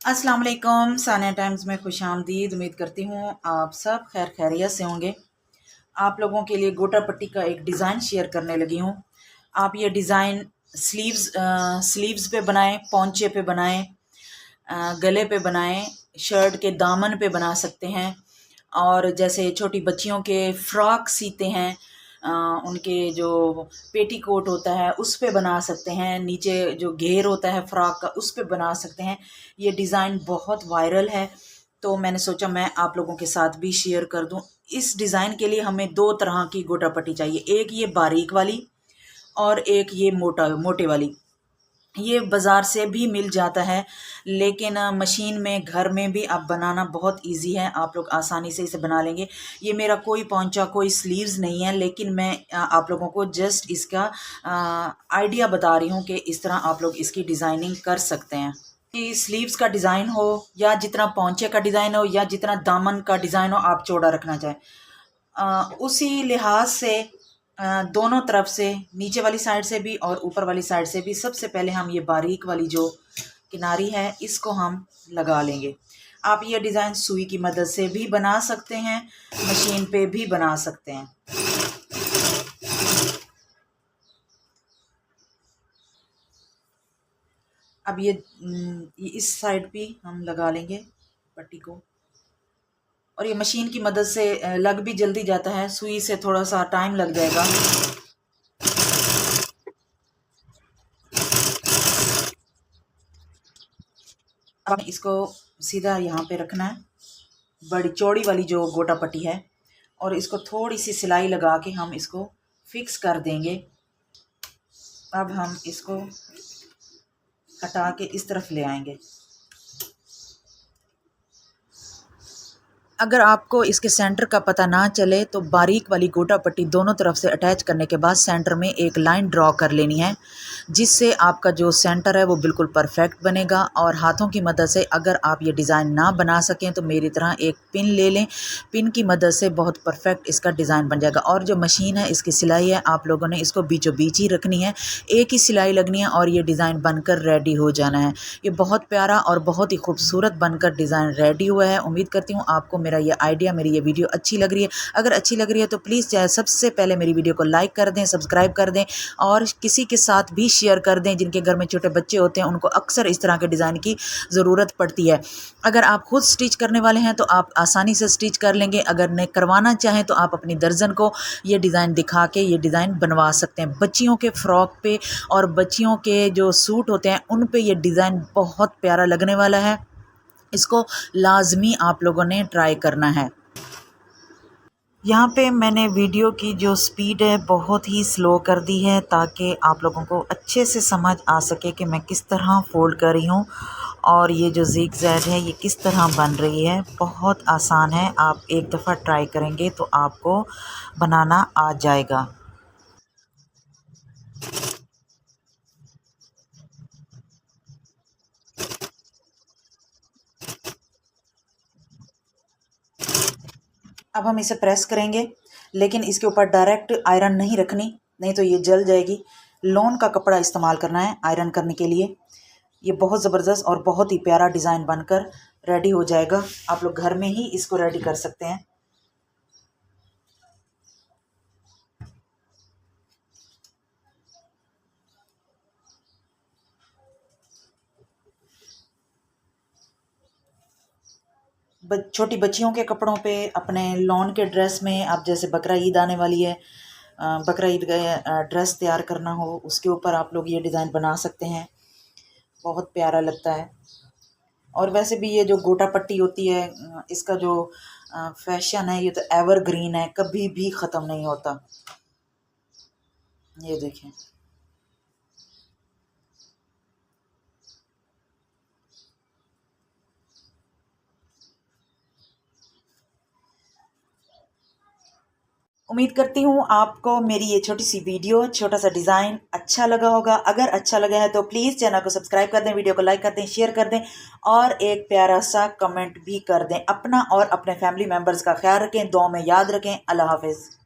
अस्सलाम वालेकुम। सानिया टाइम्स में खुशामदीद। उम्मीद करती हूँ आप सब खैर खैरियत से होंगे। आप लोगों के लिए गोटा पट्टी का एक डिज़ाइन शेयर करने लगी हूँ। आप ये डिज़ाइन स्लीव्स पे बनाएं, पौंचे पे बनाएं, गले पे बनाएं, शर्ट के दामन पे बना सकते हैं। और जैसे छोटी बच्चियों के फ्रॉक सीते हैं, उनके जो पेटीकोट होता है उस पे बना सकते हैं, नीचे जो घेर होता है फ्रॉक का उस पे बना सकते हैं। ये डिज़ाइन बहुत वायरल है, तो मैंने सोचा मैं आप लोगों के साथ भी शेयर कर दूं। इस डिज़ाइन के लिए हमें दो तरह की गोटा पट्टी चाहिए, एक ये बारीक वाली और एक ये मोटे वाली। ये बाज़ार से भी मिल जाता है, लेकिन मशीन में घर में भी आप बनाना बहुत इजी है, आप लोग आसानी से इसे बना लेंगे। ये मेरा कोई पौंचा कोई स्लीव्स नहीं है, लेकिन मैं आप लोगों को जस्ट इसका आइडिया बता रही हूँ कि इस तरह आप लोग इसकी डिज़ाइनिंग कर सकते हैं। कि स्लीव्स का डिज़ाइन हो या जितना पौंचे का डिज़ाइन हो या जितना दामन का डिज़ाइन हो, आप चौड़ा रखना चाहें उसी लिहाज से दोनों तरफ से, नीचे वाली साइड से भी और ऊपर वाली साइड से भी, सबसे पहले हम ये बारीक वाली जो किनारी है इसको हम लगा लेंगे। आप ये डिज़ाइन सुई की मदद से भी बना सकते हैं, मशीन पे भी बना सकते हैं। अब ये इस साइड भी हम लगा लेंगे पट्टी को, और ये मशीन की मदद से लग भी जल्दी जाता है, सुई से थोड़ा सा टाइम लग जाएगा। अब इसको सीधा यहाँ पे रखना है, बड़ी चौड़ी वाली जो गोटा पट्टी है, और इसको थोड़ी सी सिलाई लगा के हम इसको फिक्स कर देंगे। अब हम इसको हटा के इस तरफ ले आएंगे। अगर आपको इसके सेंटर का पता ना चले तो बारीक वाली गोटा पट्टी दोनों तरफ से अटैच करने के बाद सेंटर में एक लाइन ड्रॉ कर लेनी है, जिससे आपका जो सेंटर है वो बिल्कुल परफेक्ट बनेगा। और हाथों की मदद से अगर आप ये डिज़ाइन ना बना सकें तो मेरी तरह एक पिन ले लें, पिन की मदद से बहुत परफेक्ट इसका डिज़ाइन बन जाएगा। और जो मशीन है इसकी सिलाई है, आप लोगों ने इसको बीचों बीच ही रखनी है, एक ही सिलाई लगनी है और ये डिज़ाइन बनकर रेडी हो जाना है। ये बहुत प्यारा और बहुत ही खूबसूरत बनकर डिज़ाइन रेडी हुआ है। उम्मीद करती हूँ आपको मेरा ये आइडिया, मेरी ये वीडियो अच्छी लग रही है। अगर अच्छी लग रही है तो प्लीज़ सबसे पहले मेरी वीडियो को लाइक कर दें, सब्सक्राइब कर दें और किसी के साथ भी शेयर कर दें जिनके घर में छोटे बच्चे होते हैं, उनको अक्सर इस तरह के डिज़ाइन की ज़रूरत पड़ती है। अगर आप खुद स्टिच करने वाले हैं तो आप आसानी से स्टिच कर लेंगे, अगर नहीं करवाना चाहें तो आप अपनी दर्जन को ये डिज़ाइन दिखा के ये डिज़ाइन बनवा सकते हैं। बच्चियों के फ्रॉक पे और बच्चियों के जो सूट होते हैं उन पे ये डिज़ाइन बहुत प्यारा लगने वाला है। इसको लाजमी आप लोगों ने ट्राई करना है। यहाँ पे मैंने वीडियो की जो स्पीड है बहुत ही स्लो कर दी है, ताकि आप लोगों को अच्छे से समझ आ सके कि मैं किस तरह फोल्ड कर रही हूँ और ये जो ज़िग ज़ैग है ये किस तरह बन रही है। बहुत आसान है, आप एक दफ़ा ट्राई करेंगे तो आपको बनाना आ जाएगा। अब हम इसे प्रेस करेंगे, लेकिन इसके ऊपर डायरेक्ट आयरन नहीं रखनी, नहीं तो ये जल जाएगी। लॉन का कपड़ा इस्तेमाल करना है आयरन करने के लिए। ये बहुत ज़बरदस्त और बहुत ही प्यारा डिज़ाइन बनकर रेडी हो जाएगा। आप लोग घर में ही इसको रेडी कर सकते हैं। छोटी बच्चियों के कपड़ों पे, अपने लॉन के ड्रेस में, आप जैसे बकरा ईद आने वाली है, बकरा ईद का ड्रेस तैयार करना हो उसके ऊपर आप लोग ये डिज़ाइन बना सकते हैं, बहुत प्यारा लगता है। और वैसे भी ये जो गोटा पट्टी होती है, इसका जो फैशन है ये तो एवरग्रीन है, कभी भी ख़त्म नहीं होता। ये देखें, उम्मीद करती हूँ आपको मेरी ये छोटी सी वीडियो, छोटा सा डिज़ाइन अच्छा लगा होगा। अगर अच्छा लगा है तो प्लीज़ चैनल को सब्सक्राइब कर दें, वीडियो को लाइक कर दें, शेयर कर दें और एक प्यारा सा कमेंट भी कर दें। अपना और अपने फैमिली मेम्बर्स का ख्याल रखें, दुआ में याद रखें। अल्लाह हाफिज़।